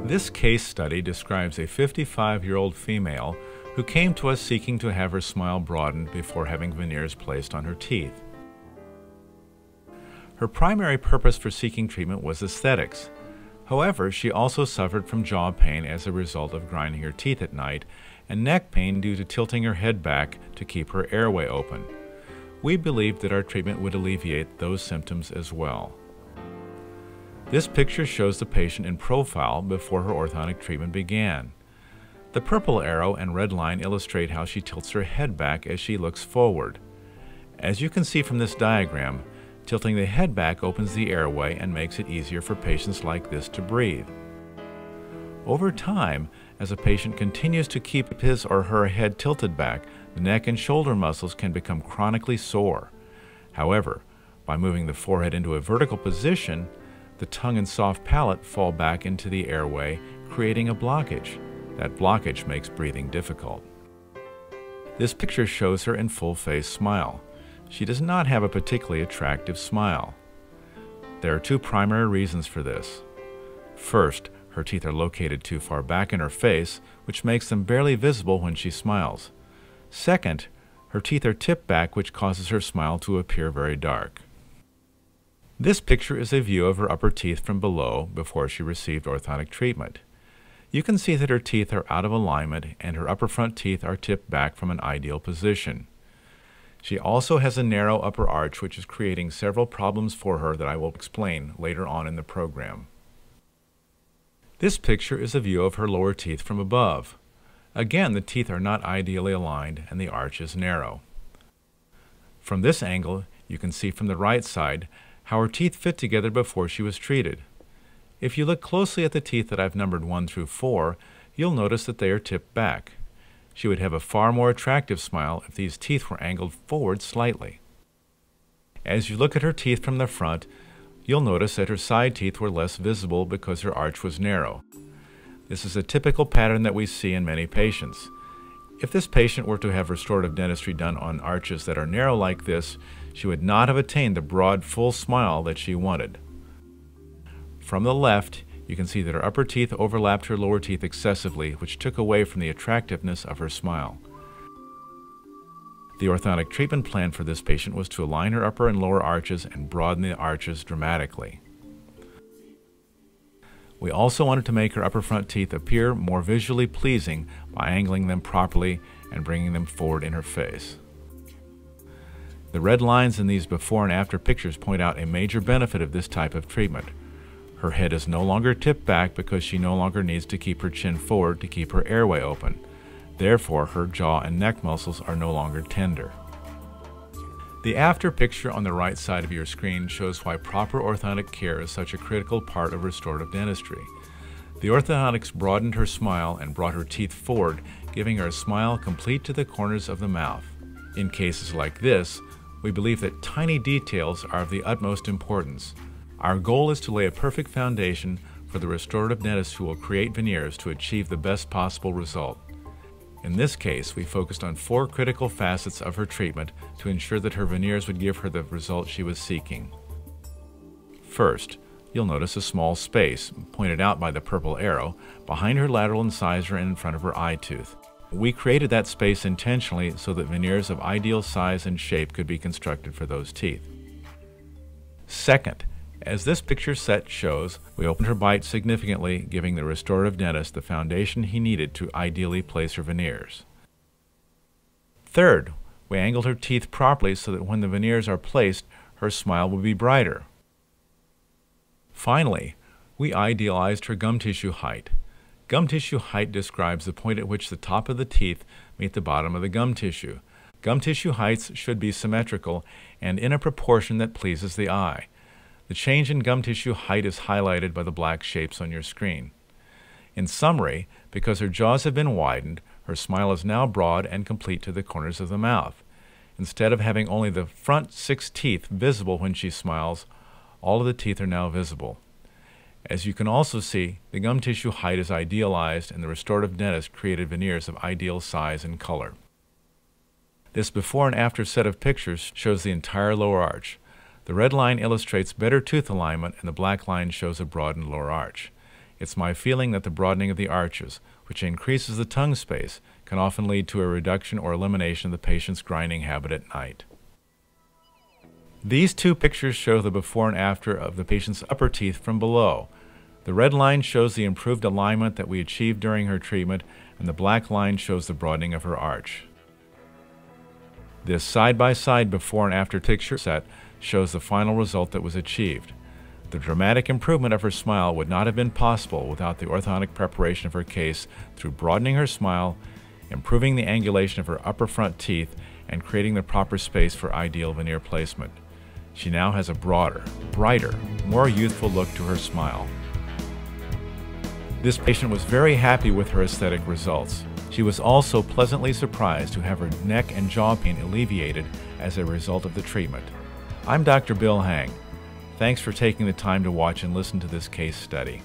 This case study describes a 55-year-old female who came to us seeking to have her smile broadened before having veneers placed on her teeth. Her primary purpose for seeking treatment was aesthetics. However, she also suffered from jaw pain as a result of grinding her teeth at night and neck pain due to tilting her head back to keep her airway open. We believed that our treatment would alleviate those symptoms as well. This picture shows the patient in profile before her orthodontic treatment began. The purple arrow and red line illustrate how she tilts her head back as she looks forward. As you can see from this diagram, tilting the head back opens the airway and makes it easier for patients like this to breathe. Over time, as a patient continues to keep his or her head tilted back, the neck and shoulder muscles can become chronically sore. However, by moving the forehead into a vertical position, the tongue and soft palate fall back into the airway, creating a blockage. That blockage makes breathing difficult. This picture shows her in full-face smile. She does not have a particularly attractive smile. There are two primary reasons for this. First, her teeth are located too far back in her face, which makes them barely visible when she smiles. Second, her teeth are tipped back, which causes her smile to appear very dark. This picture is a view of her upper teeth from below before she received orthodontic treatment. You can see that her teeth are out of alignment and her upper front teeth are tipped back from an ideal position. She also has a narrow upper arch, which is creating several problems for her that I will explain later on in the program. This picture is a view of her lower teeth from above. Again, the teeth are not ideally aligned and the arch is narrow. From this angle, you can see from the right side how her teeth fit together before she was treated. If you look closely at the teeth that I've numbered 1 through 4, you'll notice that they are tipped back. She would have a far more attractive smile if these teeth were angled forward slightly. As you look at her teeth from the front, you'll notice that her side teeth were less visible because her arch was narrow. This is a typical pattern that we see in many patients. If this patient were to have restorative dentistry done on arches that are narrow like this, she would not have attained the broad, full smile that she wanted. From the left, you can see that her upper teeth overlapped her lower teeth excessively, which took away from the attractiveness of her smile. The orthodontic treatment plan for this patient was to align her upper and lower arches and broaden the arches dramatically. We also wanted to make her upper front teeth appear more visually pleasing by angling them properly and bringing them forward in her face. The red lines in these before and after pictures point out a major benefit of this type of treatment. Her head is no longer tipped back because she no longer needs to keep her chin forward to keep her airway open. Therefore, her jaw and neck muscles are no longer tender. The after picture on the right side of your screen shows why proper orthodontic care is such a critical part of restorative dentistry. The orthodontics broadened her smile and brought her teeth forward, giving her a smile complete to the corners of the mouth. In cases like this, we believe that tiny details are of the utmost importance. Our goal is to lay a perfect foundation for the restorative dentist who will create veneers to achieve the best possible result. In this case, we focused on 4 critical facets of her treatment to ensure that her veneers would give her the result she was seeking. First, you'll notice a small space, pointed out by the purple arrow, behind her lateral incisor and in front of her eye tooth. We created that space intentionally so that veneers of ideal size and shape could be constructed for those teeth. Second, as this picture set shows, we opened her bite significantly, giving the restorative dentist the foundation he needed to ideally place her veneers. Third, we angled her teeth properly so that when the veneers are placed, her smile will be brighter. Finally, we idealized her gum tissue height. Gum tissue height describes the point at which the top of the teeth meet the bottom of the gum tissue. Gum tissue heights should be symmetrical and in a proportion that pleases the eye. The change in gum tissue height is highlighted by the black shapes on your screen. In summary, because her jaws have been widened, her smile is now broad and complete to the corners of the mouth. Instead of having only the front 6 teeth visible when she smiles, all of the teeth are now visible. As you can also see, the gum tissue height is idealized and the restorative dentist created veneers of ideal size and color. This before and after set of pictures shows the entire lower arch. The red line illustrates better tooth alignment and the black line shows a broadened lower arch. It's my feeling that the broadening of the arches, which increases the tongue space, can often lead to a reduction or elimination of the patient's grinding habit at night. These two pictures show the before and after of the patient's upper teeth from below. The red line shows the improved alignment that we achieved during her treatment, and the black line shows the broadening of her arch. This side-by-side before and after picture set shows the final result that was achieved. The dramatic improvement of her smile would not have been possible without the orthodontic preparation of her case through broadening her smile, improving the angulation of her upper front teeth, and creating the proper space for ideal veneer placement. She now has a broader, brighter, more youthful look to her smile. This patient was very happy with her aesthetic results. She was also pleasantly surprised to have her neck and jaw pain alleviated as a result of the treatment. I'm Dr. Bill Hang. Thanks for taking the time to watch and listen to this case study.